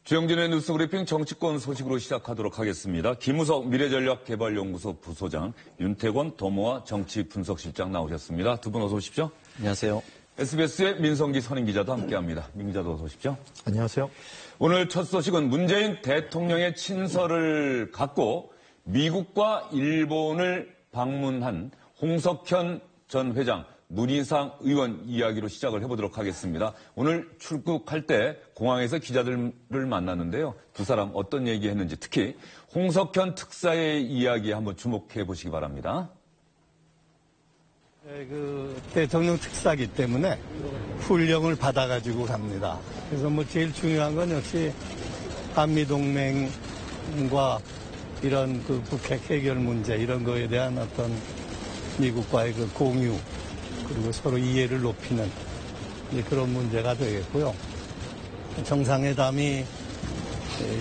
주영진의 뉴스브리핑 정치권 소식으로 시작하도록 하겠습니다. 김우석 미래전략개발연구소 부소장, 윤태권 도모아 정치분석실장 나오셨습니다. 두 분 어서 오십시오. 안녕하세요. SBS의 민성기 선임기자도 함께합니다. 민 기자도 어서 오십시오. 안녕하세요. 오늘 첫 소식은 문재인 대통령의 친서를 갖고 미국과 일본을 방문한 홍석현 전 회장, 문희상 의원 이야기로 시작을 해보도록 하겠습니다. 오늘 출국할 때 공항에서 기자들을 만났는데요. 두 사람 어떤 얘기했는지 특히 홍석현 특사의 이야기에 한번 주목해 보시기 바랍니다. 네, 대통령 특사기 때문에 훈령을 받아가지고 갑니다. 그래서 제일 중요한 건 역시 한미동맹과 이런 북핵 해결 문제 이런 거에 대한 어떤 미국과의 공유 그리고 서로 이해를 높이는 그런 문제가 되겠고요. 정상회담이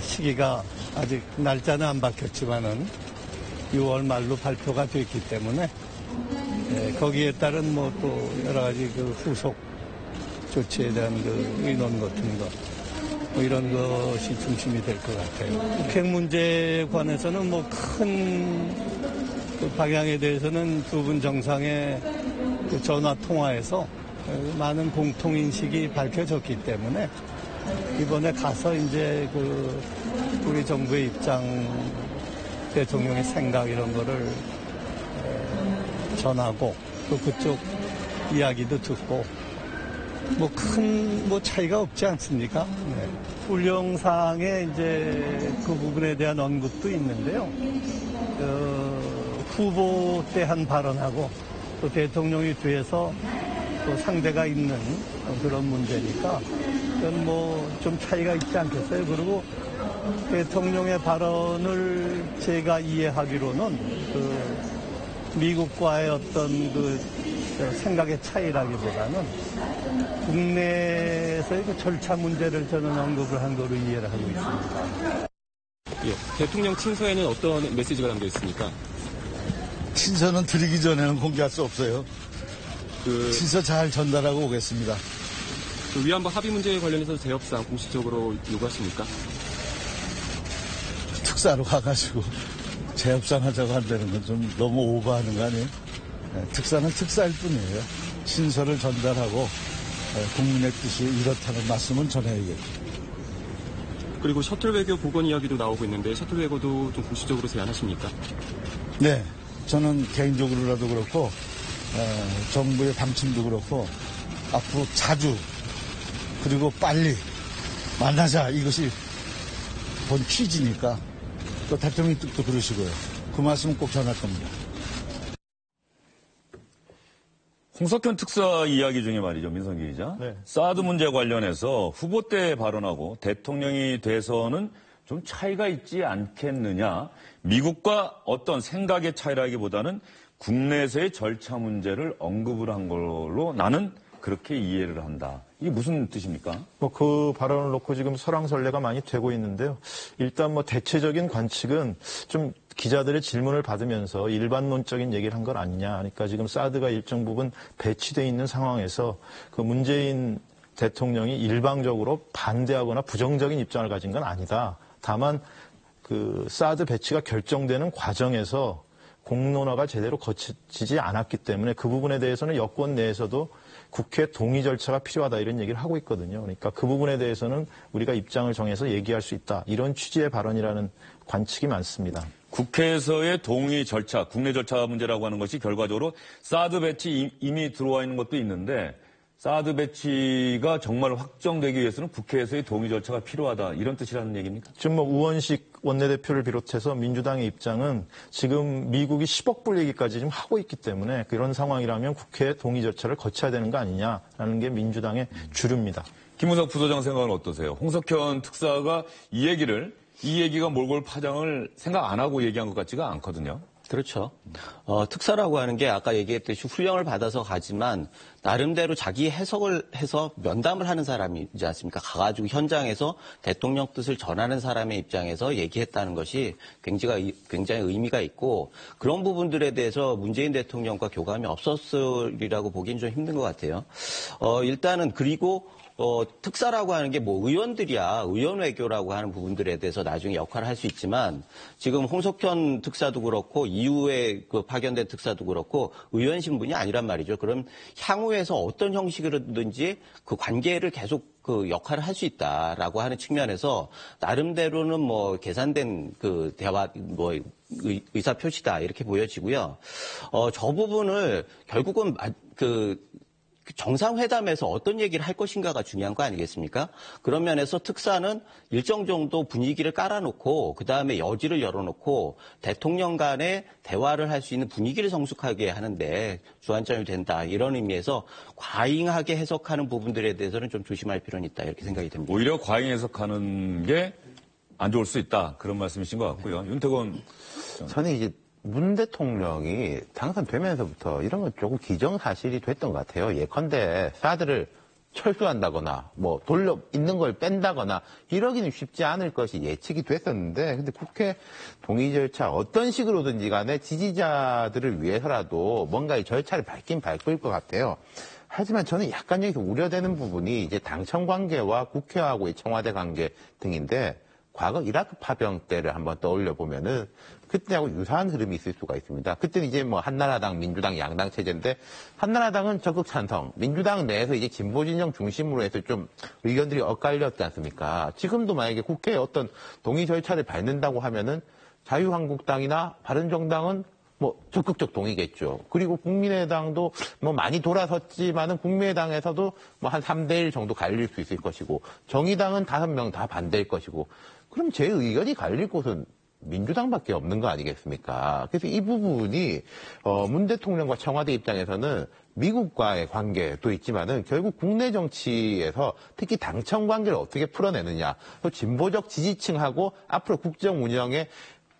시기가 아직 날짜는 안 박혔지만은 6월 말로 발표가 됐기 때문에 거기에 따른 또 여러 가지 후속 조치에 대한 의논 같은 것 이런 것이 중심이 될 것 같아요. 북핵 문제에 관해서는 큰 방향에 대해서는 두 분 정상의 전화 통화에서 많은 공통인식이 밝혀졌기 때문에 이번에 가서 이제 우리 정부의 입장, 대통령의 생각 이런 거를 전하고 또 그쪽 이야기도 듣고 큰 차이가 없지 않습니까? 네. 훈령상에 이제 그 부분에 대한 언급도 있는데요. 후보 때 한 발언하고 또 대통령이 뒤에서 또 상대가 있는 그런 문제니까 그건 좀 차이가 있지 않겠어요. 그리고 대통령의 발언을 제가 이해하기로는 미국과의 어떤 생각의 차이라기보다는 국내에서의 절차 문제를 저는 언급을 한 거로 이해를 하고 있습니다. 예, 대통령 친서에는 어떤 메시지가 담겨 있습니까? 친서는 드리기 전에는 공개할 수 없어요. 친서 잘 전달하고 오겠습니다. 위안부 합의 문제에 관련해서 재협상 공식적으로 요구하십니까? 특사로 가가지고 재협상 하자고 한다는 건 좀 너무 오버하는 거 아니에요? 특사는 특사일 뿐이에요. 친서를 전달하고 국민의 뜻이 이렇다는 말씀은 전해야겠죠. 그리고 셔틀 외교 복원 이야기도 나오고 있는데 셔틀 외교도 좀 공식적으로 제안하십니까? 네. 저는 개인적으로라도 그렇고 정부의 방침도 그렇고 앞으로 자주 그리고 빨리 만나자 이것이 본 퀴즈니까 또 대통령 뜻도 그러시고요. 그 말씀은 꼭 전할 겁니다. 홍석현 특사 이야기 중에 말이죠, 민성기 기자. 네. 사드 문제 관련해서 후보 때 발언하고 대통령이 돼서는 좀 차이가 있지 않겠느냐. 미국과 어떤 생각의 차이라기보다는 국내에서의 절차 문제를 언급을 한 걸로 나는 그렇게 이해를 한다. 이게 무슨 뜻입니까? 그 발언을 놓고 지금 설왕설래가 많이 되고 있는데요. 일단 대체적인 관측은 좀 기자들의 질문을 받으면서 일반론적인 얘기를 한 건 아니냐. 그러니까 지금 사드가 일정 부분 배치돼 있는 상황에서 문재인 대통령이 일방적으로 반대하거나 부정적인 입장을 가진 건 아니다. 다만 사드 배치가 결정되는 과정에서 공론화가 제대로 거치지 않았기 때문에 그 부분에 대해서는 여권 내에서도 국회 동의 절차가 필요하다 이런 얘기를 하고 있거든요. 그러니까 그 부분에 대해서는 우리가 입장을 정해서 얘기할 수 있다. 이런 취지의 발언이라는 관측이 많습니다. 국회에서의 동의 절차, 국내 절차 문제라고 하는 것이 결과적으로 사드 배치 이미 들어와 있는 것도 있는데 사드 배치가 정말 확정되기 위해서는 국회에서의 동의 절차가 필요하다. 이런 뜻이라는 얘기입니까? 지금 우원식 원내대표를 비롯해서 민주당의 입장은 지금 미국이 10억 불 얘기까지 지금 하고 있기 때문에 그런 상황이라면 국회 동의 절차를 거쳐야 되는 거 아니냐라는 게 민주당의 주류입니다. 김우석 부소장 생각은 어떠세요? 홍석현 특사가 이 얘기가 몰골 파장을 생각 안 하고 얘기한 것 같지가 않거든요. 그렇죠. 특사라고 하는 게 아까 얘기했듯이 훈령을 받아서 가지만 나름대로 자기 해석을 해서 면담을 하는 사람이지 않습니까? 가가지고 현장에서 대통령 뜻을 전하는 사람의 입장에서 얘기했다는 것이 굉장히 의미가 있고 그런 부분들에 대해서 문재인 대통령과 교감이 없었으리라고 보기엔 좀 힘든 것 같아요. 일단은 그리고 특사라고 하는 게 뭐 의원들이야 의원 외교라고 하는 부분들에 대해서 나중에 역할을 할 수 있지만 지금 홍석현 특사도 그렇고 이후에 그 파견된 특사도 그렇고 의원 신분이 아니란 말이죠. 그럼 향후에서 어떤 형식으로든지 그 관계를 계속 그 역할을 할 수 있다라고 하는 측면에서 나름대로는 뭐 계산된 그 대화 뭐 의사 표시다 이렇게 보여지고요. 저 부분을 결국은 그 정상회담에서 어떤 얘기를 할 것인가가 중요한 거 아니겠습니까? 그런 면에서 특사는 일정 정도 분위기를 깔아놓고 그다음에 여지를 열어놓고 대통령 간에 대화를 할 수 있는 분위기를 성숙하게 하는데 주안점이 된다. 이런 의미에서 과잉하게 해석하는 부분들에 대해서는 좀 조심할 필요는 있다. 이렇게 생각이 됩니다. 오히려 과잉 해석하는 게 안 좋을 수 있다. 그런 말씀이신 것 같고요. 윤태권. 저는 이제 문 대통령이 당선되면서부터 이런 건 조금 기정사실이 됐던 것 같아요. 예컨대 사드를 철수한다거나 뭐 돌려 있는 걸 뺀다거나 이러기는 쉽지 않을 것이 예측이 됐었는데 근데 국회 동의 절차 어떤 식으로든지 간에 지지자들을 위해서라도 뭔가 이 절차를 밟긴 밟을 것 같아요. 하지만 저는 약간 여기서 우려되는 부분이 이제 당청 관계와 국회하고의 청와대 관계 등인데 과거 이라크 파병 때를 한번 떠올려 보면은 그때하고 유사한 흐름이 있을 수가 있습니다. 그때는 이제 뭐 한나라당, 민주당 양당 체제인데 한나라당은 적극 찬성, 민주당 내에서 이제 진보 진영 중심으로 해서 좀 의견들이 엇갈렸지 않습니까? 지금도 만약에 국회에 어떤 동의 절차를 밟는다고 하면은 자유한국당이나 바른정당은 뭐 적극적 동의겠죠. 그리고 국민의당도 뭐 많이 돌아섰지만은 국민의당에서도 뭐 한 3대1 정도 갈릴 수 있을 것이고 정의당은 5명 다 반대일 것이고 그럼 제 의견이 갈릴 곳은 민주당밖에 없는 거 아니겠습니까? 그래서 이 부분이 문 대통령과 청와대 입장에서는 미국과의 관계도 있지만은 결국 국내 정치에서 특히 당청 관계를 어떻게 풀어내느냐, 또 진보적 지지층하고 앞으로 국정 운영에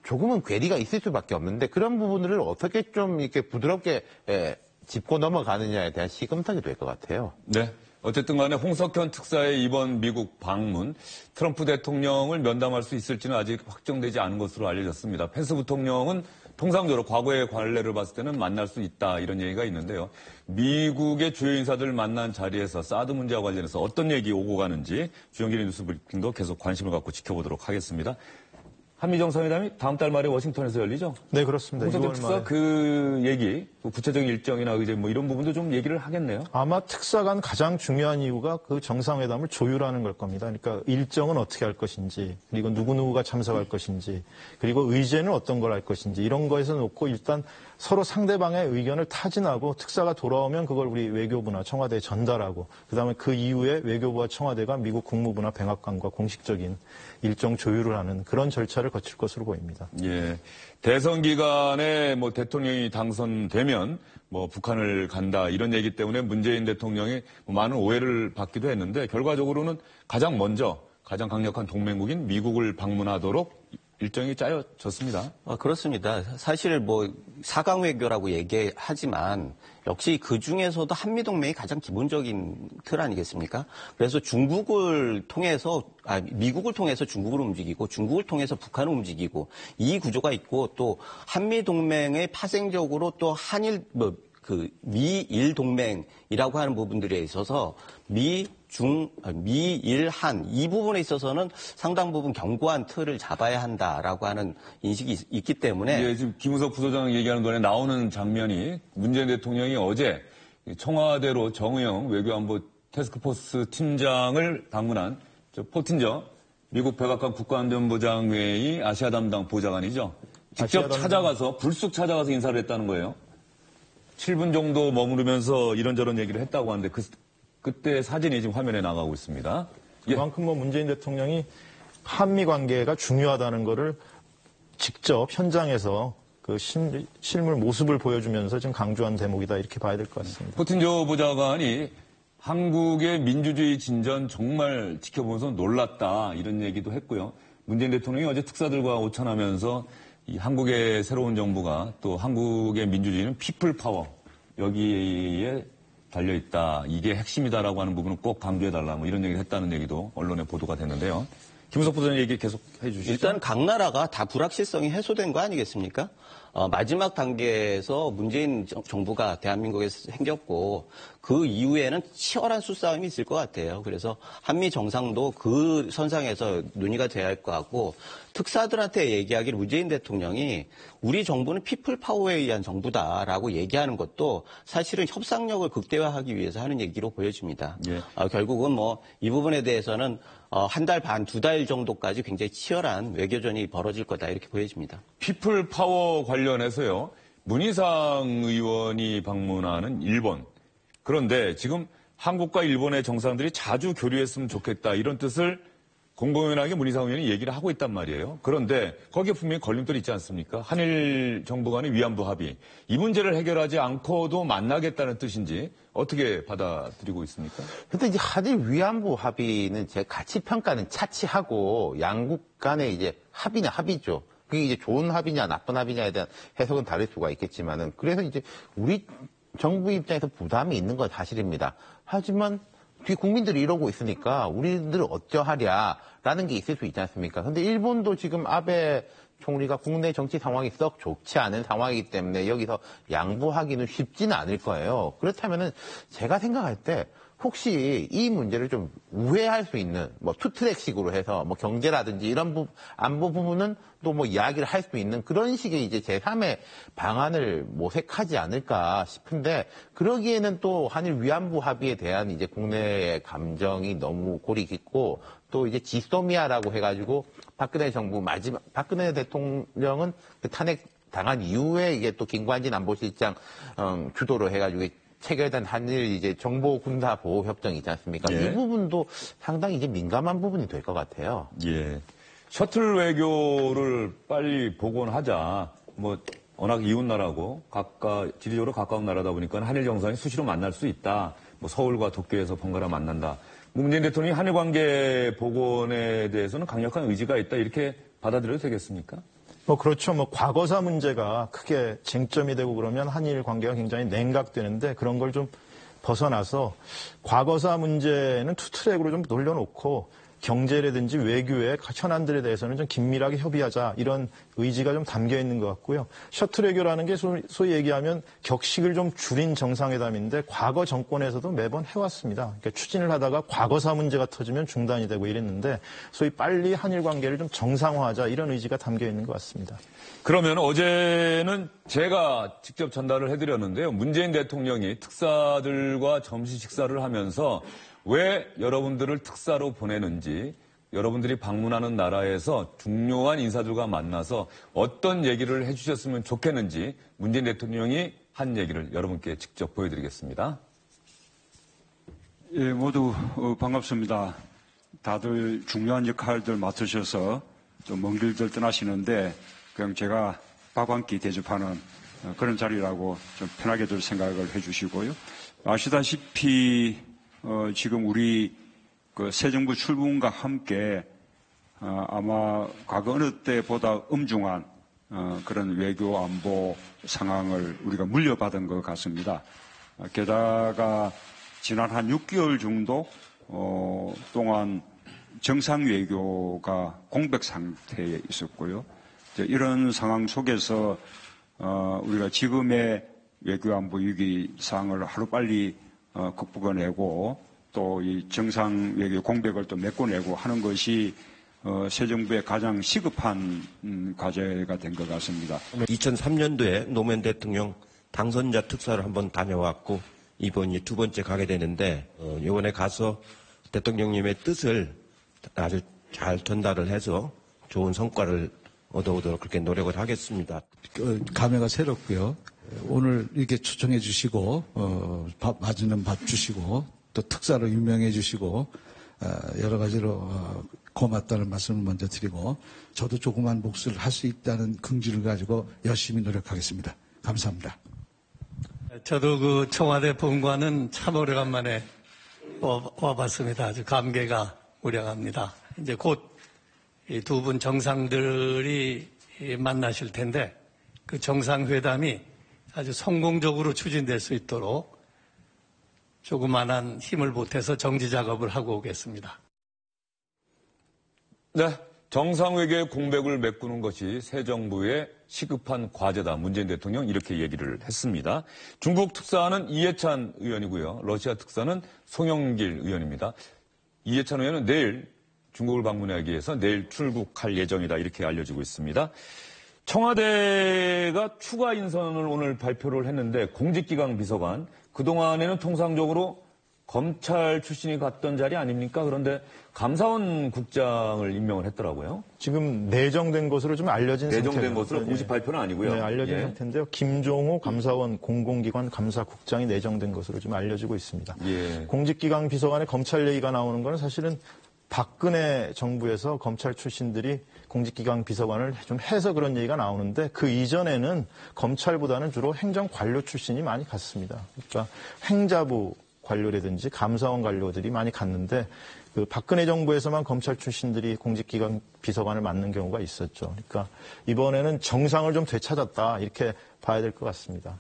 조금은 괴리가 있을 수밖에 없는데 그런 부분들을 어떻게 좀 이렇게 부드럽게 짚고 넘어가느냐에 대한 시금석이 될 것 같아요. 네. 어쨌든 간에 홍석현 특사의 이번 미국 방문, 트럼프 대통령을 면담할 수 있을지는 아직 확정되지 않은 것으로 알려졌습니다. 펜스 부통령은 통상적으로 과거의 관례를 봤을 때는 만날 수 있다 이런 얘기가 있는데요. 미국의 주요 인사들 만난 자리에서 사드 문제와 관련해서 어떤 얘기 오고 가는지 주영길의 뉴스 브리핑도 계속 관심을 갖고 지켜보도록 하겠습니다. 한미 정상회담이 다음 달 말에 워싱턴에서 열리죠? 네, 그렇습니다. 홍석현 특사 그 얘기, 구체적인 일정이나 의제 뭐 이런 부분도 좀 얘기를 하겠네요. 아마 특사간 가장 중요한 이유가 그 정상회담을 조율하는 걸 겁니다. 그러니까 일정은 어떻게 할 것인지, 그리고 누구누구가 참석할 것인지, 그리고 의제는 어떤 걸 할 것인지 이런 거에서 놓고 일단 서로 상대방의 의견을 타진하고 특사가 돌아오면 그걸 우리 외교부나 청와대에 전달하고 그다음에 그 이후에 외교부와 청와대가 미국 국무부나 백악관과 공식적인 일정 조율을 하는 그런 절차를 거칠 것으로 보입니다. 예. 대선 기간에 뭐 대통령이 당선되면 뭐 북한을 간다 이런 얘기 때문에 문재인 대통령이 많은 오해를 받기도 했는데 결과적으로는 가장 먼저 가장 강력한 동맹국인 미국을 방문하도록 일정이 짜여졌습니다. 그렇습니다. 사실 뭐 4강 외교라고 얘기하지만 역시 그 중에서도 한미동맹이 가장 기본적인 틀 아니겠습니까? 그래서 미국을 통해서 중국을 움직이고 중국을 통해서 북한을 움직이고 이 구조가 있고 또 한미동맹의 파생적으로 또 미일 동맹이라고 하는 부분들에 있어서 미일, 한 이 부분에 있어서는 상당 부분 견고한 틀을 잡아야 한다라고 하는 인식이 있기 때문에 예, 지금 김우석 부소장 얘기하는 동안에 나오는 장면이 문재인 대통령이 어제 청와대로 정의영 외교안보 태스크포스 팀장을 방문한 포틴저 미국 백악관 국가안전보장회의 아시아 담당 보좌관이죠. 직접 찾아가서 불쑥 찾아가서 인사를 했다는 거예요. 7분 정도 머무르면서 이런저런 얘기를 했다고 하는데 그때 사진이 지금 화면에 나가고 있습니다. 그만큼 뭐 문재인 대통령이 한미 관계가 중요하다는 거를 직접 현장에서 그 실물 모습을 보여주면서 지금 강조한 대목이다 이렇게 봐야 될 것 같습니다. 포틴저 보좌관이 한국의 민주주의 진전 정말 지켜보면서 놀랐다 이런 얘기도 했고요. 문재인 대통령이 어제 특사들과 오찬하면서 이 한국의 새로운 정부가 또 한국의 민주주의는 피플 파워 여기에 달려있다. 이게 핵심이다라고 하는 부분은 꼭 강조해달라. 뭐 이런 얘기를 했다는 얘기도 언론에 보도가 됐는데요. 김우석 부장님 얘기 계속 해주시죠. 일단 각 나라가 다 불확실성이 해소된 거 아니겠습니까? 마지막 단계에서 문재인 정부가 대한민국에서 생겼고 그 이후에는 치열한 수싸움이 있을 것 같아요. 그래서 한미 정상도 그 선상에서 논의가 돼야 할 것 같고 특사들한테 얘기하기를 문재인 대통령이 우리 정부는 피플 파워에 의한 정부다라고 얘기하는 것도 사실은 협상력을 극대화하기 위해서 하는 얘기로 보여집니다. 예. 결국은 뭐 이 부분에 대해서는 한 달 반, 2달 정도까지 굉장히 치열한 외교전이 벌어질 거다 이렇게 보여집니다. 피플 파워 관련해서요. 문희상 의원이 방문하는 일본. 그런데 지금 한국과 일본의 정상들이 자주 교류했으면 좋겠다 이런 뜻을 공공연하게 문희상 의원이 얘기를 하고 있단 말이에요. 그런데 거기에 분명히 걸림돌이 있지 않습니까? 한일 정부 간의 위안부 합의. 이 문제를 해결하지 않고도 만나겠다는 뜻인지 어떻게 받아들이고 있습니까? 근데 이제 한일 위안부 합의는 제 가치 평가는 차치하고 양국 간의 이제 합의냐 합의죠. 그게 이제 좋은 합의냐 나쁜 합의냐에 대한 해석은 다를 수가 있겠지만은 그래서 이제 우리 정부 입장에서 부담이 있는 건 사실입니다. 하지만 뒤 국민들이 이러고 있으니까 우리들 어쩌하랴라는 게 있을 수 있지 않습니까? 근데 일본도 지금 아베 총리가 국내 정치 상황이 썩 좋지 않은 상황이기 때문에 여기서 양보하기는 쉽지는 않을 거예요. 그렇다면은 제가 생각할 때 혹시 이 문제를 좀 우회할 수 있는 뭐 투트랙식으로 해서 뭐 경제라든지 이런 안보 부분은 또 뭐 이야기를 할 수 있는 그런 식의 이제 제3의 방안을 모색하지 않을까 싶은데 그러기에는 또 한일 위안부 합의에 대한 이제 국내의 감정이 너무 골이 깊고 또 이제 지소미아라고 해가지고 박근혜 정부 박근혜 대통령은 그 탄핵 당한 이후에 이게 또 김관진 안보실장 주도로 해가지고 체결된 한일 이제 정보 군사 보호 협정이 있지 않습니까? 예. 이 부분도 상당히 이제 민감한 부분이 될 것 같아요. 예. 셔틀 외교를 빨리 복원하자. 뭐 워낙 이웃 나라고 지리적으로 가까운 나라다 보니까 한일 정상이 수시로 만날 수 있다. 뭐 서울과 도쿄에서 번갈아 만난다. 문재인 대통령이 한일 관계 복원에 대해서는 강력한 의지가 있다. 이렇게 받아들여도 되겠습니까? 뭐 그렇죠. 뭐 과거사 문제가 크게 쟁점이 되고 그러면 한일 관계가 굉장히 냉각되는데 그런 걸 좀 벗어나서 과거사 문제는 투트랙으로 좀 돌려놓고 경제라든지 외교의 현안들에 대해서는 좀 긴밀하게 협의하자 이런 의지가 좀 담겨 있는 것 같고요. 셔틀 외교라는 게 소위 얘기하면 격식을 좀 줄인 정상회담인데 과거 정권에서도 매번 해왔습니다. 그러니까 추진을 하다가 과거사 문제가 터지면 중단이 되고 이랬는데 소위 빨리 한일 관계를 좀 정상화하자 이런 의지가 담겨 있는 것 같습니다. 그러면 어제는 제가 직접 전달을 해드렸는데요. 문재인 대통령이 특사들과 점심 식사를 하면서 왜 여러분들을 특사로 보내는지 여러분들이 방문하는 나라에서 중요한 인사들과 만나서 어떤 얘기를 해주셨으면 좋겠는지 문재인 대통령이 한 얘기를 여러분께 직접 보여드리겠습니다. 예, 모두 반갑습니다. 다들 중요한 역할들 맡으셔서 좀 먼 길들 떠나시는데 그냥 제가 밥 한 끼 대접하는 그런 자리라고 좀 편하게들 생각을 해주시고요. 아시다시피 지금 우리 그 새 정부 출범과 함께 아마 과거 어느 때보다 엄중한 그런 외교 안보 상황을 우리가 물려받은 것 같습니다. 게다가 지난 한 6개월 정도 동안 정상 외교가 공백 상태에 있었고요. 이런 상황 속에서 우리가 지금의 외교 안보 위기 상황을 하루빨리 극복해내고 또 이 정상 외교 공백을 또 메꿔내고 하는 것이 새 정부의 가장 시급한 과제가 된 것 같습니다. 2003년도에 노무현 대통령 당선자 특사를 한번 다녀왔고 이번이 두 번째 가게 되는데 이번에 가서 대통령님의 뜻을 아주 잘 전달을 해서 좋은 성과를 얻어오도록 그렇게 노력을 하겠습니다. 감회가 새롭고요. 오늘 이렇게 초청해 주시고 맛있는 밥 주시고 또 특사로 유명해 주시고 여러 가지로 고맙다는 말씀을 먼저 드리고 저도 조그만 몫을 할 수 있다는 긍지를 가지고 열심히 노력하겠습니다. 감사합니다. 저도 그 청와대 본관은 참 오래간만에 와봤습니다. 아주 감개가 무량합니다. 이제 곧 이 두 분 정상들이 만나실 텐데 그 정상회담이 아주 성공적으로 추진될 수 있도록 조그만한 힘을 보태서 정지 작업을 하고 오겠습니다. 네, 정상외교의 공백을 메꾸는 것이 새 정부의 시급한 과제다. 문재인 대통령 이렇게 얘기를 했습니다. 중국 특사는 이해찬 의원이고요. 러시아 특사는 송영길 의원입니다. 이해찬 의원은 내일 중국을 방문하기 위해서 내일 출국할 예정이다. 이렇게 알려지고 있습니다. 청와대가 추가 인선을 오늘 발표를 했는데 공직기강 비서관, 그동안에는 통상적으로 검찰 출신이 갔던 자리 아닙니까? 그런데 감사원 국장을 임명을 했더라고요. 지금 내정된 것으로 좀 알려진 상태입니다. 내정된 것으로 공식 발표는 아니고요. 네, 알려진 상태인데요. 김종호 감사원 공공기관 감사국장이 내정된 것으로 좀 알려지고 있습니다. 예. 공직기강 비서관에 검찰 얘기가 나오는 것은 사실은 박근혜 정부에서 검찰 출신들이 공직기강 비서관을 좀 해서 그런 얘기가 나오는데 그 이전에는 검찰보다는 주로 행정관료 출신이 많이 갔습니다. 그러니까 행자부 관료라든지 감사원 관료들이 많이 갔는데 그 박근혜 정부에서만 검찰 출신들이 공직기관 비서관을 맡는 경우가 있었죠. 그러니까 이번에는 정상을 좀 되찾았다 이렇게 봐야 될 것 같습니다.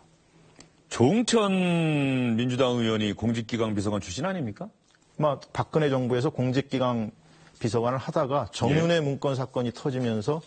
조응천 민주당 의원이 공직기강 비서관 출신 아닙니까? 박근혜 정부에서 공직기강 비서관을 하다가 정윤회 문건 사건이 터지면서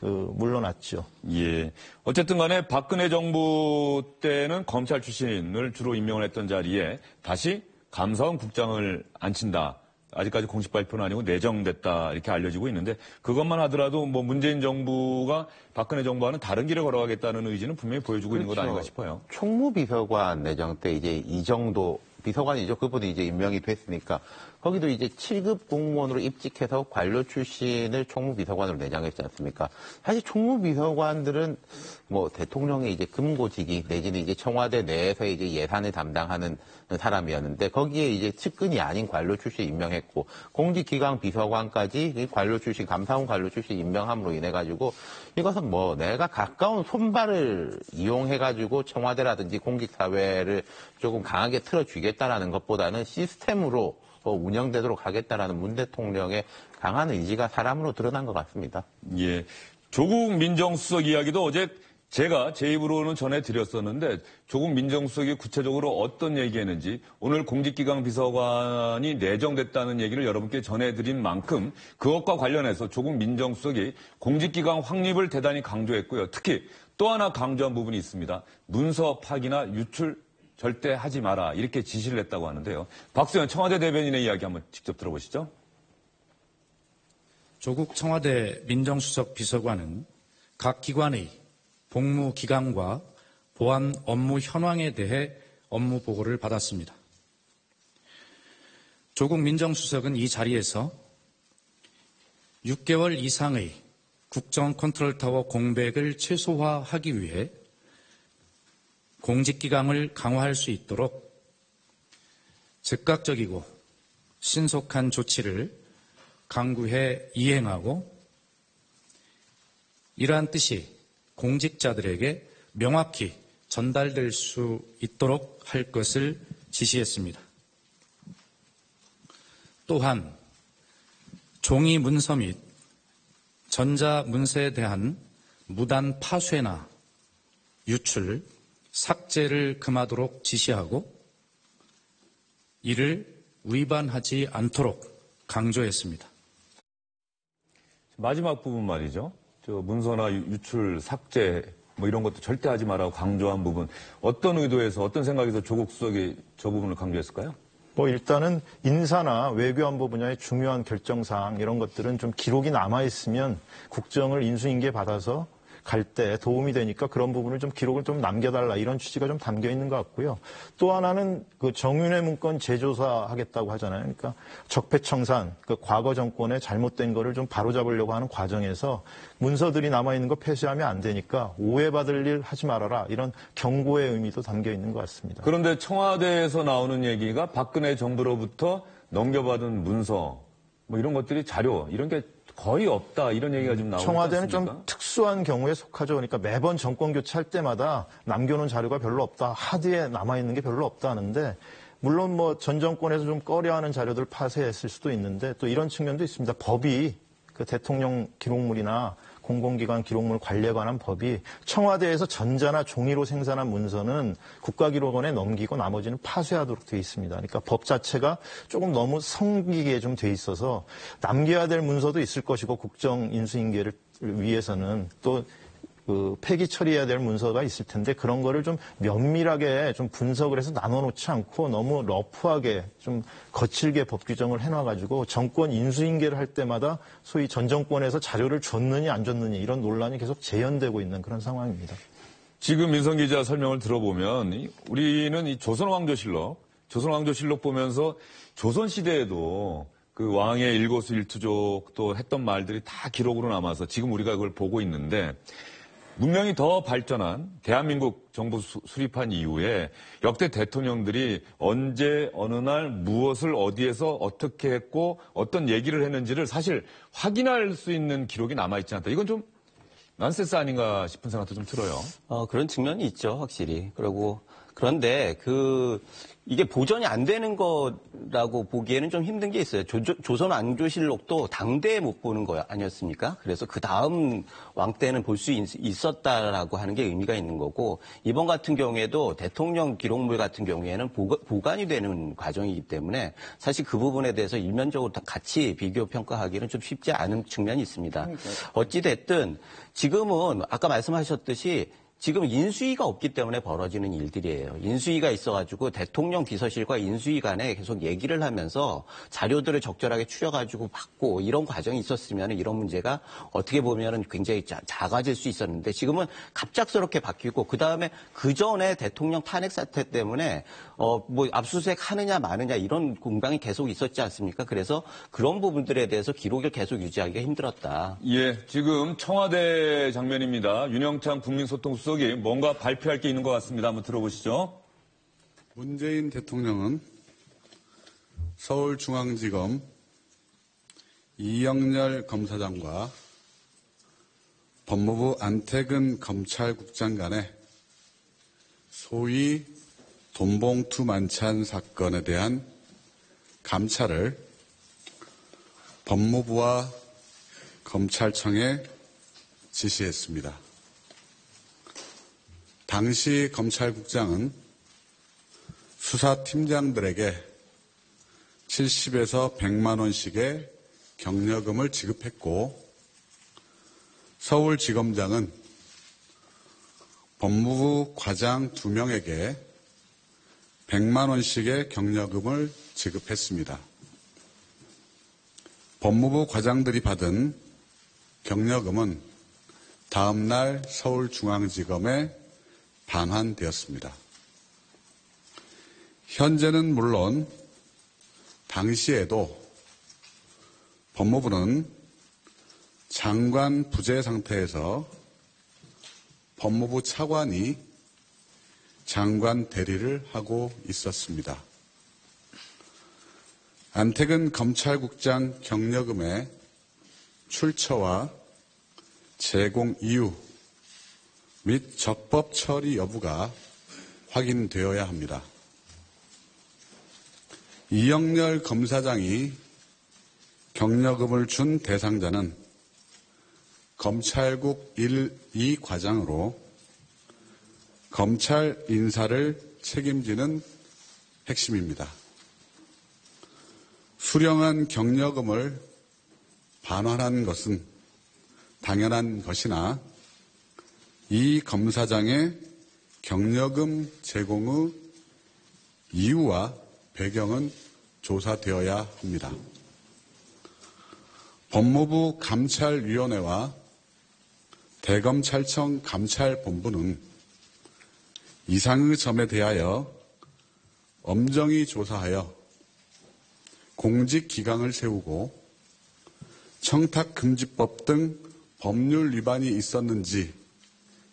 물러났죠. 예. 어쨌든 간에 박근혜 정부 때는 검찰 출신을 주로 임명을 했던 자리에 다시 감사원 국장을 앉힌다. 아직까지 공식 발표는 아니고 내정됐다. 이렇게 알려지고 있는데 그것만 하더라도 뭐 문재인 정부가 박근혜 정부와는 다른 길을 걸어가겠다는 의지는 분명히 보여주고 있는 것 아닌가 싶어요. 총무비서관 내정 때 이제 이 정도 비서관이죠. 그분이 이제 임명이 됐으니까 거기도 이제 7급 공무원으로 입직해서 관료 출신을 총무비서관으로 내정했지 않습니까? 사실 총무비서관들은 뭐 대통령의 이제 금고직이 내지는 이제 청와대 내에서 이제 예산을 담당하는 사람이었는데 거기에 이제 측근이 아닌 관료 출신 임명했고 공직기강 비서관까지 관료 출신 감사원 관료 출신 임명함으로 인해 가지고 이것은 뭐 내가 가까운 손발을 이용해 가지고 청와대라든지 공직사회를 조금 강하게 틀어주겠다라는 것보다는 시스템으로 운영되도록 하겠다라는 문 대통령의 강한 의지가 사람으로 드러난 것 같습니다. 예. 조국 민정수석 이야기도 어제 제가 제 입으로는 전해드렸었는데 조국 민정수석이 구체적으로 어떤 얘기했는지 오늘 공직기강 비서관이 내정됐다는 얘기를 여러분께 전해드린 만큼 그것과 관련해서 조국 민정수석이 공직기강 확립을 대단히 강조했고요. 특히 또 하나 강조한 부분이 있습니다. 문서 파기나 유출 절대 하지 마라 이렇게 지시를 했다고 하는데요. 박수현 청와대 대변인의 이야기 한번 직접 들어보시죠. 조국 청와대 민정수석 비서관은 각 기관의 복무기간과 보안 업무 현황에 대해 업무 보고를 받았습니다. 조국 민정수석은 이 자리에서 6개월 이상의 국정 컨트롤타워 공백을 최소화하기 위해 공직기강을 강화할 수 있도록 즉각적이고 신속한 조치를 강구해 이행하고 이러한 뜻이 공직자들에게 명확히 전달될 수 있도록 할 것을 지시했습니다. 또한 종이 문서 및 전자문서에 대한 무단 파쇄나 유출, 삭제를 금하도록 지시하고 이를 위반하지 않도록 강조했습니다. 마지막 부분 말이죠. 저 문서나 유출, 삭제 뭐 이런 것도 절대 하지 말라고 강조한 부분. 어떤 의도에서 어떤 생각에서 조국 수석이 저 부분을 강조했을까요? 일단은 인사나 외교안보 분야의 중요한 결정사항 이런 것들은 좀 기록이 남아있으면 국정을 인수인계 받아서 갈 때 도움이 되니까 그런 부분을 좀 기록을 좀 남겨달라 이런 취지가 좀 담겨 있는 것 같고요. 또 하나는 그 정윤회 문건 재조사하겠다고 하잖아요. 그러니까 적폐청산, 그 과거 정권의 잘못된 거를 좀 바로잡으려고 하는 과정에서 문서들이 남아있는 거 폐쇄하면 안 되니까 오해받을 일 하지 말아라 이런 경고의 의미도 담겨 있는 것 같습니다. 그런데 청와대에서 나오는 얘기가 박근혜 정부로부터 넘겨받은 문서 뭐 이런 것들이 자료 이런 게 거의 없다 이런 얘기가 좀 나오고 청와대는 있습니까? 좀 특수한 경우에 속하죠. 그러니까 매번 정권 교체할 때마다 남겨놓은 자료가 별로 없다. 하드에 남아있는 게 별로 없다는데 물론 뭐 전 정권에서 좀 꺼려하는 자료들 파쇄했을 수도 있는데 또 이런 측면도 있습니다. 법이 그 대통령 기록물이나 공공기관 기록물 관리에 관한 법이 청와대에서 전자나 종이로 생산한 문서는 국가기록원에 넘기고 나머지는 파쇄하도록 되어 있습니다. 그러니까 법 자체가 조금 너무 성기게 좀 돼 있어서 남겨야 될 문서도 있을 것이고 국정 인수인계를 위해서는 또 그 폐기 처리해야 될 문서가 있을 텐데 그런 거를 좀 면밀하게 좀 분석을 해서 나눠놓지 않고 너무 러프하게 좀 거칠게 법 규정을 해놔가지고 정권 인수인계를 할 때마다 소위 전 정권에서 자료를 줬느냐 안 줬느냐 이런 논란이 계속 재현되고 있는 그런 상황입니다. 지금 민성 기자 설명을 들어보면 우리는 이 조선왕조실록 보면서 조선시대에도 그 왕의 일거수일투족 또 했던 말들이 다 기록으로 남아서 지금 우리가 그걸 보고 있는데 문명이 더 발전한 대한민국 정부 수립한 이후에 역대 대통령들이 언제 어느 날 무엇을 어디에서 어떻게 했고 어떤 얘기를 했는지를 사실 확인할 수 있는 기록이 남아있지 않다. 이건 좀 난센스 아닌가 싶은 생각도 좀 들어요. 그런 측면이 있죠, 확실히. 그런데 이게 보존이 안 되는 거라고 보기에는 좀 힘든 게 있어요. 조선 왕조실록도 당대에 못 보는 거 아니었습니까? 그래서 그 다음 왕 때는 볼 수 있었다라고 하는 게 의미가 있는 거고, 이번 같은 경우에도 대통령 기록물 같은 경우에는 보관이 되는 과정이기 때문에 사실 그 부분에 대해서 일면적으로 다 같이 비교 평가하기는 좀 쉽지 않은 측면이 있습니다. 어찌됐든 지금은 아까 말씀하셨듯이 지금 인수위가 없기 때문에 벌어지는 일들이에요. 인수위가 있어가지고 대통령 비서실과 인수위 간에 계속 얘기를 하면서 자료들을 적절하게 추려가지고 받고 이런 과정이 있었으면 이런 문제가 어떻게 보면 굉장히 작아질 수 있었는데 지금은 갑작스럽게 바뀌고 그다음에 그 전에 대통령 탄핵 사태 때문에 압수수색 하느냐 마느냐 이런 공방이 계속 있었지 않습니까? 그래서 그런 부분들에 대해서 기록을 계속 유지하기가 힘들었다. 예, 지금 청와대 장면입니다. 윤영찬 국민소통수석이 뭔가 발표할 게 있는 것 같습니다. 한번 들어보시죠. 문재인 대통령은 서울중앙지검 이영렬 검사장과 법무부 안태근 검찰국장 간의 소위 돈봉투 만찬 사건에 대한 감찰을 법무부와 검찰청에 지시했습니다. 당시 검찰국장은 수사팀장들에게 70에서 100만 원씩의 경력금을 지급했고 서울지검장은 법무부 과장 2명에게 100만 원씩의 경력금을 지급했습니다. 법무부 과장들이 받은 경력금은 다음 날 서울중앙지검에 반환되었습니다. 현재는 물론 당시에도 법무부는 장관 부재 상태에서 법무부 차관이 장관 대리를 하고 있었습니다. 안태근 검찰국장 경력금의 출처와 제공 이유 및 적법 처리 여부가 확인되어야 합니다. 이영렬 검사장이 경력금을 준 대상자는 검찰국 1, 2과장으로 검찰 인사를 책임지는 핵심입니다. 수령한 경력금을 반환한 것은 당연한 것이나 이 검사장의 경력금 제공의 이유와 배경은 조사되어야 합니다. 법무부 감찰위원회와 대검찰청 감찰본부는 이상의 점에 대하여 엄정히 조사하여 공직기강을 세우고 청탁금지법 등 법률 위반이 있었는지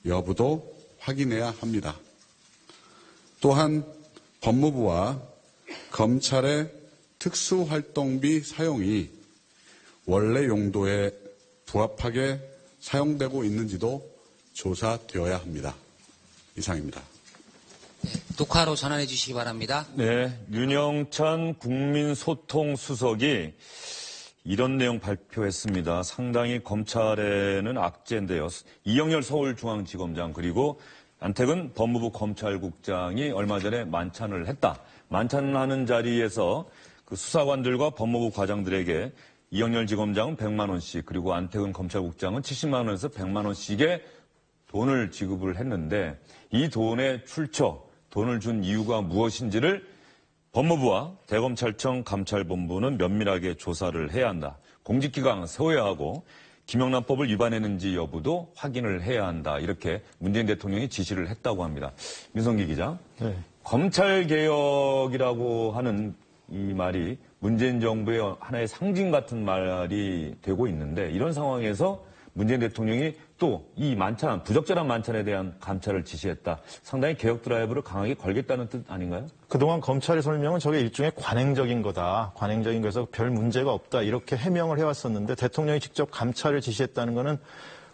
여부도 확인해야 합니다. 또한 법무부와 검찰의 특수활동비 사용이 원래 용도에 부합하게 사용되고 있는지도 조사되어야 합니다. 이상입니다. 네, 녹화로 전환해 주시기 바랍니다. 네, 윤영찬 국민소통수석이 이런 내용 발표했습니다. 상당히 검찰에는 악재인데요. 이영렬 서울중앙지검장 그리고 안태근 법무부 검찰국장이 얼마 전에 만찬을 했다. 만찬하는 자리에서 그 수사관들과 법무부 과장들에게 이영렬 지검장은 100만 원씩 그리고 안태근 검찰국장은 70만 원에서 100만 원씩의 돈을 지급을 했는데 이 돈의 출처, 돈을 준 이유가 무엇인지를 법무부와 대검찰청 감찰본부는 면밀하게 조사를 해야 한다. 공직기강 세워야 하고 김영란법을 위반했는지 여부도 확인을 해야 한다. 이렇게 문재인 대통령이 지시를 했다고 합니다. 민성기 기자, 네. 검찰개혁이라고 하는 이 말이 문재인 정부의 하나의 상징 같은 말이 되고 있는데 이런 상황에서 문재인 대통령이 또 이 만찬, 부적절한 만찬에 대한 감찰을 지시했다. 상당히 개혁 드라이브를 강하게 걸겠다는 뜻 아닌가요? 그동안 검찰의 설명은 저게 일종의 관행적인 거다. 관행적인 거에서 별 문제가 없다. 이렇게 해명을 해왔었는데 대통령이 직접 감찰을 지시했다는 거는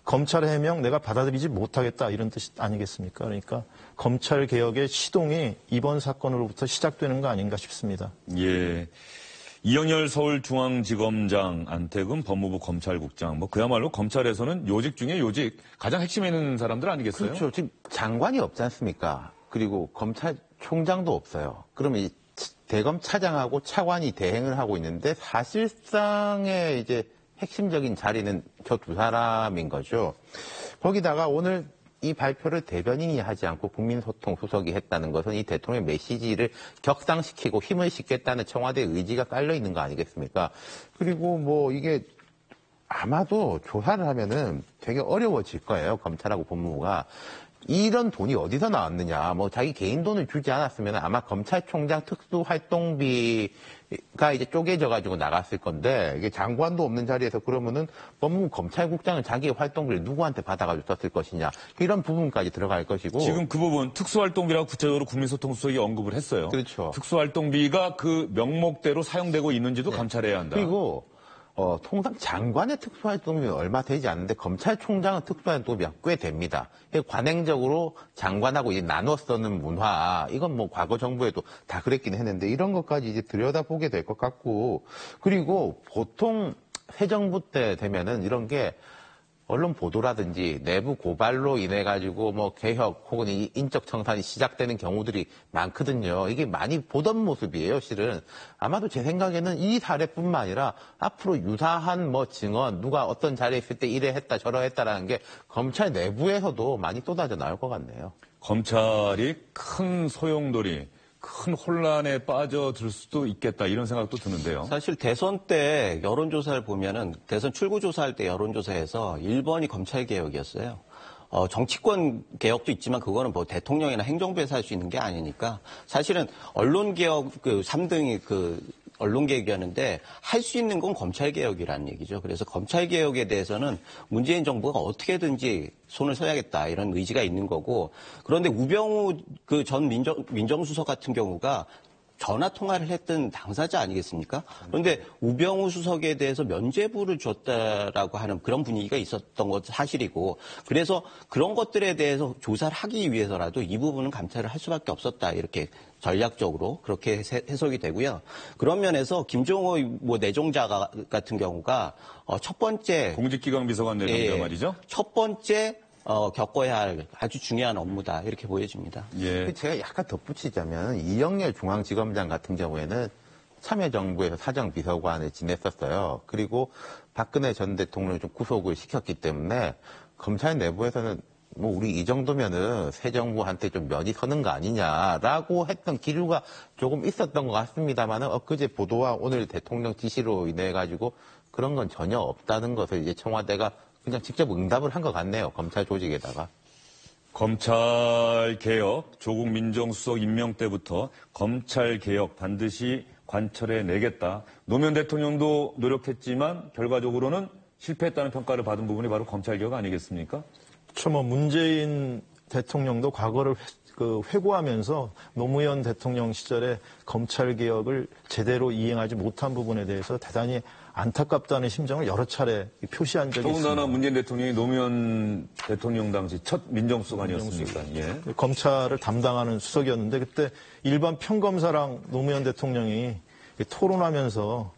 검찰의 해명 내가 받아들이지 못하겠다 이런 뜻 아니겠습니까? 그러니까 검찰 개혁의 시동이 이번 사건으로부터 시작되는 거 아닌가 싶습니다. 예. 이영렬 서울중앙지검장, 안태근 법무부 검찰국장, 뭐 그야말로 검찰에서는 요직 중에 요직, 가장 핵심에 있는 사람들 아니겠어요? 그렇죠. 지금 장관이 없지 않습니까? 그리고 검찰총장도 없어요. 그러면 이 대검 차장하고 차관이 대행을 하고 있는데 사실상의 이제 핵심적인 자리는 저 두 사람인 거죠. 거기다가 오늘 이 발표를 대변인이 하지 않고 국민소통 수석이 했다는 것은 이 대통령의 메시지를 격상시키고 힘을 싣겠다는 청와대의 의지가 깔려 있는 거 아니겠습니까? 그리고 뭐 이게 아마도 조사를 하면은 되게 어려워질 거예요. 검찰하고 법무부가. 이런 돈이 어디서 나왔느냐. 뭐 자기 개인 돈을 주지 않았으면 아마 검찰총장 특수활동비가 이제 쪼개져가지고 나갔을 건데 이게 장관도 없는 자리에서 그러면은 법무부 검찰국장은 자기의 활동비를 누구한테 받아가지고 썼을 것이냐. 이런 부분까지 들어갈 것이고. 지금 그 부분 특수활동비라고 구체적으로 국민소통수석이 언급을 했어요. 그렇죠. 특수활동비가 그 명목대로 사용되고 있는지도 네. 감찰해야 한다. 그리고 통상 장관의 특수활동비는 얼마 되지 않는데 검찰총장은 특수활동비가 꽤 됩니다. 관행적으로 장관하고 이제 나눠 쓰는 문화, 이건 뭐 과거 정부에도 다 그랬긴 했는데 이런 것까지 이제 들여다보게 될 것 같고, 그리고 보통 새 정부 때 되면은 이런 게 언론 보도라든지 내부 고발로 인해 가지고 뭐 개혁 혹은 이 인적 청산이 시작되는 경우들이 많거든요. 이게 많이 보던 모습이에요, 실은. 아마도 제 생각에는 이 사례뿐만 아니라 앞으로 유사한 뭐 증언, 누가 어떤 자리에 있을 때 이래 했다 저러 했다라는 게 검찰 내부에서도 많이 쏟아져 나올 것 같네요. 검찰이 큰 소용돌이, 큰 혼란에 빠져들 수도 있겠다 이런 생각도 드는데요. 사실 대선 때 여론조사를 보면은 대선 출구조사할 때 여론조사에서 1번이 검찰개혁이었어요. 정치권 개혁도 있지만 그거는 뭐 대통령이나 행정부에서 할 수 있는 게 아니니까 사실은 언론개혁 3등이 언론개혁이었는데 할 수 있는 건 검찰개혁이라는 얘기죠. 그래서 검찰개혁에 대해서는 문재인 정부가 어떻게든지 손을 써야겠다 이런 의지가 있는 거고, 그런데 우병우 전 민정수석 같은 경우가 전화 통화를 했던 당사자 아니겠습니까? 그런데 우병우 수석에 대해서 면죄부를 줬다라고 하는 그런 분위기가 있었던 것 사실이고, 그래서 그런 것들에 대해서 조사를 하기 위해서라도 이 부분은 감찰을 할 수밖에 없었다 이렇게 전략적으로 그렇게 해석이 되고요. 그런 면에서 김종호 내정자 같은 경우가 첫 번째 공직기강 비서관 내정자 말이죠. 첫 번째 겪어야 할 아주 중요한 업무다 이렇게 보여집니다. 예. 제가 약간 덧붙이자면 이영렬 중앙지검장 같은 경우에는 참여정부에서 사정비서관을 지냈었어요. 그리고 박근혜 전 대통령이 좀 구속을 시켰기 때문에 검찰 내부에서는 뭐 우리 이 정도면은 새 정부한테 좀 면이 서는 거 아니냐라고 했던 기류가 조금 있었던 것 같습니다만은 엊그제 보도와 오늘 대통령 지시로 인해 가지고 그런 건 전혀 없다는 것을 이제 청와대가 그냥 직접 응답을 한 것 같네요. 검찰 조직에다가. 검찰개혁, 조국 민정수석 임명 때부터 검찰개혁 반드시 관철해내겠다. 노무현 대통령도 노력했지만 결과적으로는 실패했다는 평가를 받은 부분이 바로 검찰개혁 아니겠습니까? 그렇죠. 뭐 문재인 대통령도 과거를 회고하면서 노무현 대통령 시절에 검찰개혁을 제대로 이행하지 못한 부분에 대해서 대단히 안타깝다는 심정을 여러 차례 표시한 적이 있습니다. 더군다나 문재인 대통령이 노무현 대통령 당시 첫 민정수석아니었습니까? 예. 검찰을 담당하는 수석이었는데 그때 일반 평검사랑 노무현 대통령이 토론하면서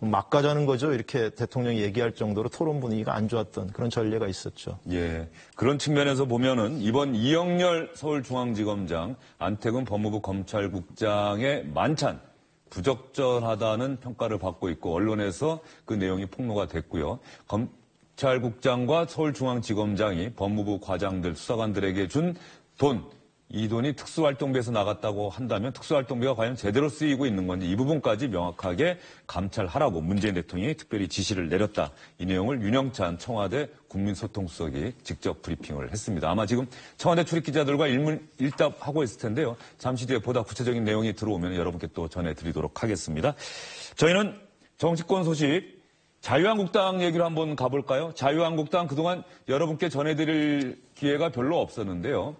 막 가자는 거죠. 이렇게 대통령이 얘기할 정도로 토론 분위기가 안 좋았던 그런 전례가 있었죠. 예. 그런 측면에서 보면은 이번 이영렬 서울중앙지검장, 안태근 법무부 검찰국장의 만찬, 부적절하다는 평가를 받고 있고 언론에서 그 내용이 폭로가 됐고요. 경찰국장과 서울중앙지검장이 법무부 과장들, 수사관들에게 준 돈, 이 돈이 특수활동비에서 나갔다고 한다면 특수활동비가 과연 제대로 쓰이고 있는 건지 이 부분까지 명확하게 감찰하라고 문재인 대통령이 특별히 지시를 내렸다. 이 내용을 윤영찬 청와대 국민소통수석이 직접 브리핑을 했습니다. 아마 지금 청와대 출입기자들과 일답하고 있을 텐데요. 잠시 뒤에 보다 구체적인 내용이 들어오면 여러분께 또 전해드리도록 하겠습니다. 저희는 정치권 소식 자유한국당 얘기로 한번 가볼까요? 자유한국당 그동안 여러분께 전해드릴 기회가 별로 없었는데요.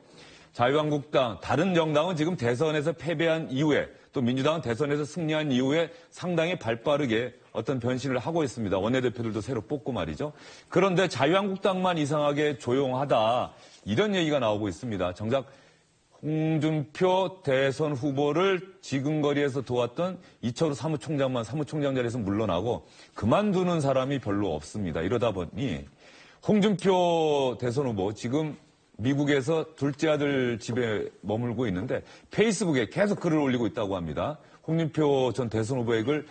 자유한국당, 다른 정당은 지금 대선에서 패배한 이후에 또 민주당은 대선에서 승리한 이후에 상당히 발빠르게 어떤 변신을 하고 있습니다. 원내대표들도 새로 뽑고 말이죠. 그런데 자유한국당만 이상하게 조용하다. 이런 얘기가 나오고 있습니다. 정작 홍준표 대선 후보를 지근거리에서 도왔던 이철우 사무총장만 사무총장 자리에서 물러나고 그만두는 사람이 별로 없습니다. 이러다 보니 홍준표 대선 후보 지금 미국에서 둘째 아들 집에 머물고 있는데 페이스북에 계속 글을 올리고 있다고 합니다. 홍준표 전 대선 후보의 글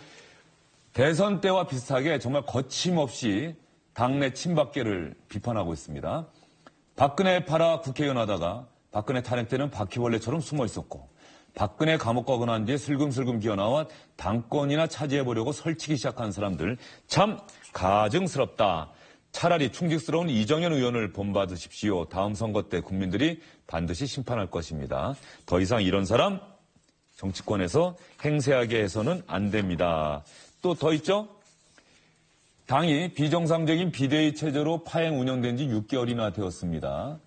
대선 때와 비슷하게 정말 거침없이 당내 친박계를 비판하고 있습니다. 박근혜 팔아 국회의원 하다가 박근혜 탄핵 때는 바퀴벌레처럼 숨어 있었고 박근혜 감옥 가고 난 뒤에 슬금슬금 기어나와 당권이나 차지해보려고 설치기 시작한 사람들 참 가증스럽다. 차라리 충직스러운 이정현 의원을 본받으십시오. 다음 선거 때 국민들이 반드시 심판할 것입니다. 더 이상 이런 사람 정치권에서 행세하게 해서는 안 됩니다. 또 더 있죠? 당이 비정상적인 비대위 체제로 파행 운영된 지 6개월이나 되었습니다.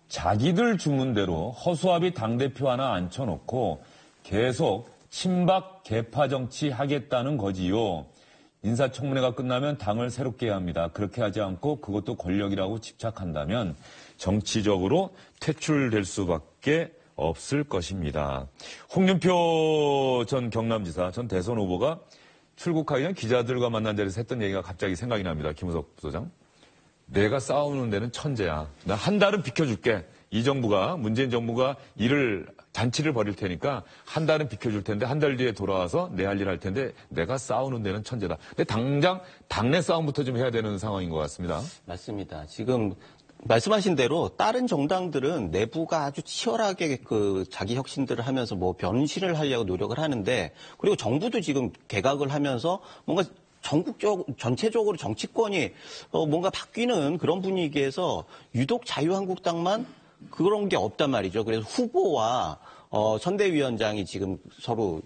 자기들 주문대로 허수아비 당대표 하나 앉혀놓고 계속 친박 개파 정치 하겠다는 거지요. 인사청문회가 끝나면 당을 새롭게 해야 합니다. 그렇게 하지 않고 그것도 권력이라고 집착한다면 정치적으로 퇴출될 수밖에 없을 것입니다. 홍준표 전 경남지사 전 대선 후보가 출국하기 전 기자들과 만난 자리에서 했던 얘기가 갑자기 생각이 납니다. 김우석 부소장. 내가 싸우는 데는 천재야. 나 한 달은 비켜줄게. 이 정부가 문재인 정부가 잔치를 벌일 테니까 한 달은 비켜줄 텐데 한 달 뒤에 돌아와서 내 할 일 할 텐데 내가 싸우는 데는 천재다. 근데 당장 당내 싸움부터 좀 해야 되는 상황인 것 같습니다. 맞습니다. 지금 말씀하신 대로 다른 정당들은 내부가 아주 치열하게 자기 혁신들을 하면서 뭐 변신을 하려고 노력을 하는데 그리고 정부도 지금 개각을 하면서 뭔가 전체적으로 정치권이 뭔가 바뀌는 그런 분위기에서 유독 자유한국당만 그런 게 없단 말이죠. 그래서 후보와 선대위원장이 지금 서로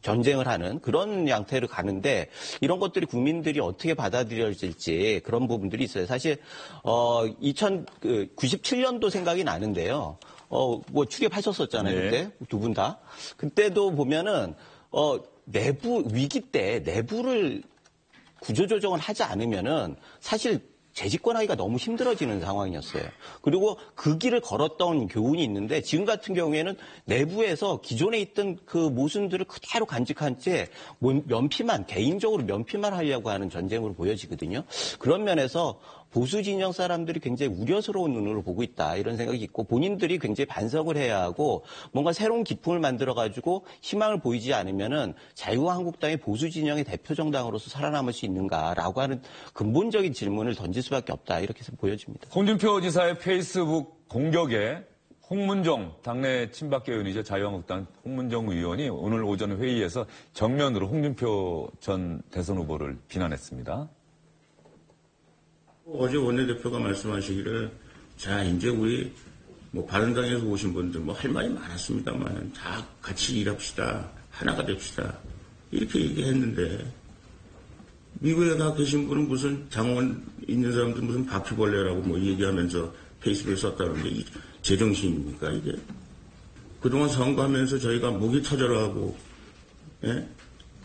전쟁을 하는 그런 양태를 가는데 이런 것들이 국민들이 어떻게 받아들여질지 그런 부분들이 있어요. 사실 97년도 생각이 나는데요. 뭐 출입하셨었잖아요. 네. 그때 두 분 다. 그때도 보면은 내부 위기 때 내부를 구조조정을 하지 않으면은 사실 재집권하기가 너무 힘들어지는 상황이었어요. 그리고 그 길을 걸었던 교훈이 있는데 지금 같은 경우에는 내부에서 기존에 있던 그 모순들을 그대로 간직한 채 개인적으로 면피만 하려고 하는 전쟁으로 보여지거든요. 그런 면에서 보수 진영 사람들이 굉장히 우려스러운 눈으로 보고 있다 이런 생각이 있고 본인들이 굉장히 반성을 해야 하고 뭔가 새로운 기풍을 만들어가지고 희망을 보이지 않으면은 자유한국당의 보수 진영의 대표 정당으로서 살아남을 수 있는가라고 하는 근본적인 질문을 던질 수밖에 없다 이렇게 보여집니다. 홍준표 지사의 페이스북 공격에 홍문종 당내 친박계 의원이죠. 자유한국당 홍문종 의원이 오늘 오전 회의에서 정면으로 홍준표 전 대선 후보를 비난했습니다. 어제 원내대표가 말씀하시기를 자 이제 우리 바른당에서 오신 분들 할 말이 많았습니다만 다 같이 일합시다. 하나가 됩시다. 이렇게 얘기했는데 미국에 가 계신 분은 무슨 당원 있는 사람들 무슨 바퀴벌레라고 얘기하면서 페이스북에 썼다는 게 제정신입니까 이게? 그동안 선거하면서 저희가 목이 터져라 하고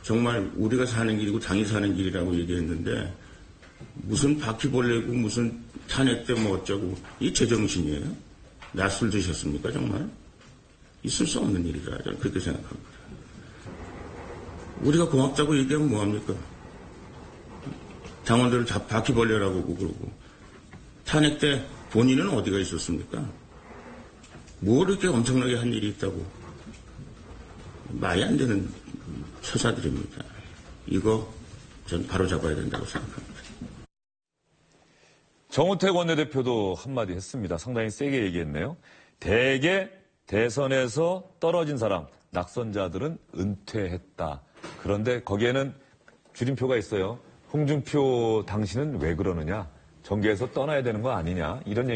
정말 우리가 사는 길이고 당이 사는 길이라고 얘기했는데 무슨 바퀴벌레고 무슨 탄핵 때 어쩌고 이 제정신이에요? 낯술 드셨습니까 정말? 있을 수 없는 일이다 저는 그렇게 생각합니다. 우리가 고맙다고 얘기하면 뭐합니까? 당원들을 다 바퀴벌레라고 그러고 탄핵 때 본인은 어디가 있었습니까? 뭐 이렇게 엄청나게 한 일이 있다고 말이 안 되는 처사들입니다. 이거 전 바로 잡아야 된다고 생각합니다. 정우택 원내대표도 한마디 했습니다. 상당히 세게 얘기했네요. 대개 대선에서 떨어진 사람, 낙선자들은 은퇴했다. 그런데 거기에는 줄임표가 있어요. 홍준표 당신은 왜 그러느냐? 정계에서 떠나야 되는 거 아니냐? 이런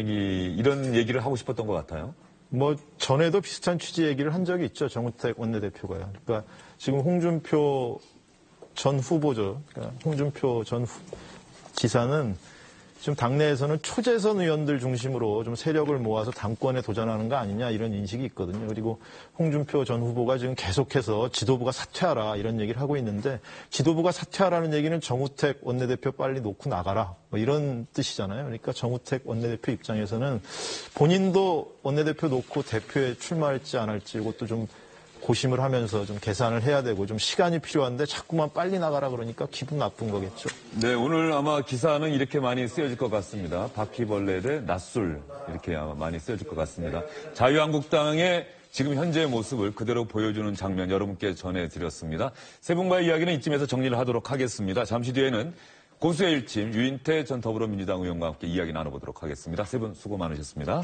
얘기를 하고 싶었던 것 같아요. 뭐 전에도 비슷한 취지 얘기를 한 적이 있죠. 정우택 원내대표가요. 그러니까 지금 홍준표 전 후보죠. 그러니까 홍준표 전 지사는 지금 당내에서는 초재선 의원들 중심으로 좀 세력을 모아서 당권에 도전하는 거 아니냐 이런 인식이 있거든요. 그리고 홍준표 전 후보가 지금 계속해서 지도부가 사퇴하라 이런 얘기를 하고 있는데 지도부가 사퇴하라는 얘기는 정우택 원내대표 빨리 놓고 나가라 뭐 이런 뜻이잖아요. 그러니까 정우택 원내대표 입장에서는 본인도 원내대표 놓고 대표에 출마할지 안 할지 이것도 좀 고심을 하면서 좀 계산을 해야 되고 좀 시간이 필요한데 자꾸만 빨리 나가라 그러니까 기분 나쁜 거겠죠. 네, 오늘 아마 기사는 이렇게 많이 쓰여질 것 같습니다. 바퀴벌레 대 낫술 이렇게 아마 많이 쓰여질 것 같습니다. 자유한국당의 지금 현재의 모습을 그대로 보여주는 장면 여러분께 전해드렸습니다. 세 분과의 이야기는 이쯤에서 정리를 하도록 하겠습니다. 잠시 뒤에는 고수의 일침 유인태 전 더불어민주당 의원과 함께 이야기 나눠보도록 하겠습니다. 세 분 수고 많으셨습니다.